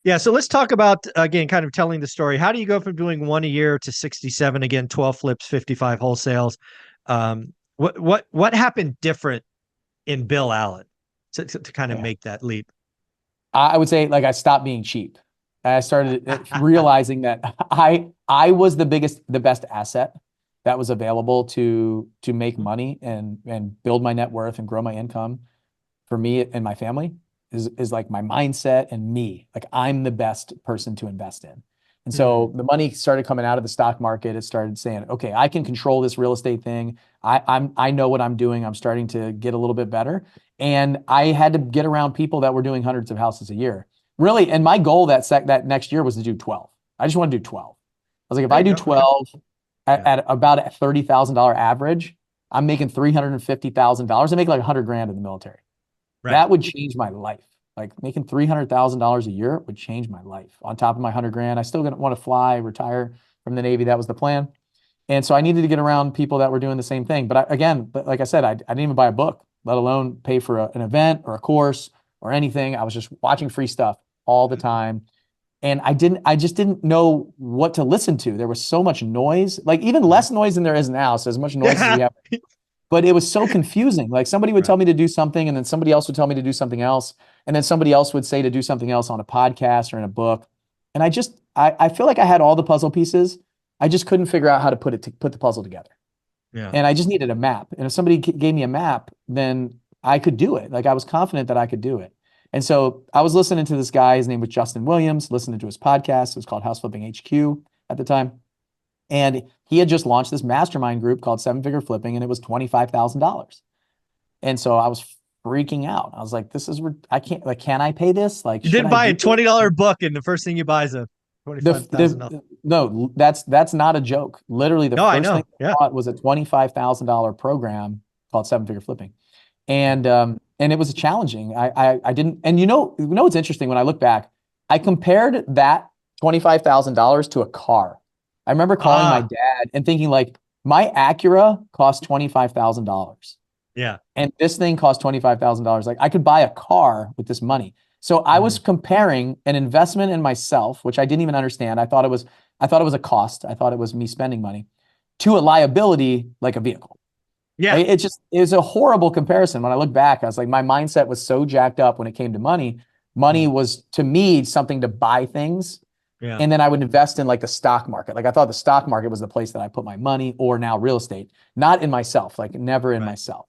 Yeah. So let's talk about, again, kind of telling the story. How do you go from doing one a year to 67 again, 12 flips, 55 wholesales? What happened different in Bill Allen to kind of Yeah. make that leap? I would say like I stopped being cheap. I started realizing that I was the best asset that was available to make money and build my net worth and grow my income for me and my family is like my mindset and me. Like I'm the best person to invest in. And Hmm. so the money started coming out of the stock market. It started saying, okay, I can control this real estate thing. I know what I'm doing. I'm starting to get a little bit better. And I had to get around people that were doing hundreds of houses a year. Really, and my goal that next year was to do 12. I just want to do 12. I was like, if There I you do go. Okay. 12 Yeah. at about a $30,000 average, I'm making $350,000. I make like 100 grand in the military. Right. That would change my life. Like making $300,000 a year would change my life. On top of my 100 grand, I still didn't want to fly, retire from the Navy. That was the plan. And so I needed to get around people that were doing the same thing. But like I said, I didn't even buy a book, let alone pay for an event or a course or anything. I was just watching free stuff all the time. And I just didn't know what to listen to. There was so much noise, like even Mhm. less noise than there is now. So as much noise as Yeah. we have, but it was so confusing. Like somebody would Right. tell me to do something, and then somebody else would tell me to do something else, and then somebody else would say to do something else on a podcast or in a book. And I feel like I had all the puzzle pieces. I just couldn't figure out how to put the puzzle together. Yeah. And I just needed a map. And if somebody gave me a map, then I could do it. Like I was confident that I could do it. And so I was listening to this guy. His name was Justin Williams, listening to his podcast. It was called House Flipping HQ at the time. And he had just launched this mastermind group called Seven Figure Flipping, and it was $25,000. And so I was freaking out. I was like, this is, I can't, like, can I pay this? Like, You should didn't I buy a do it? $20 book, and the first thing you buy is a $25,000. No, that's not a joke. Literally, the No, I first thing know. I Yeah. bought was a $25,000 program called Seven Figure Flipping. And it was challenging. I didn't, and what's interesting when I look back, I compared that $25,000 to a car. I remember calling my Ah, dad and thinking like, my Acura cost $25,000 yeah. and this thing cost $25,000. Like I could buy a car with this money. So I was Mhm. comparing an investment in myself, which I didn't even understand. I thought it was a cost. I thought it was me spending money to a liability like a vehicle. Yeah. Like it was a horrible comparison. When I look back, I was like, my mindset was so jacked up when it came to money. Money Mhm. was to me something to buy things. Yeah. And then I would invest in like the stock market. Like I thought the stock market was the place that I put my money or now real estate, not in myself, like never in Right. myself.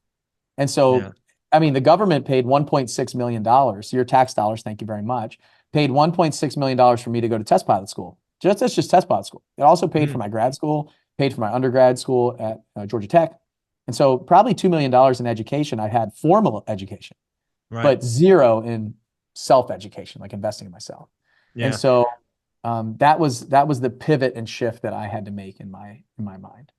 And Yeah. so, I mean, the government paid $1.6 million dollars. Your tax dollars, thank you very much, paid $1.6 million dollars for me to go to test pilot school. That's just test pilot school. It also paid for Mhm. my grad school, paid for my undergrad school at Georgia Tech. And so probably $2 million dollars in education. I had formal education, Right. but zero in self-education, like investing in myself. And Yeah. so that was the pivot and shift that I had to make in my mind.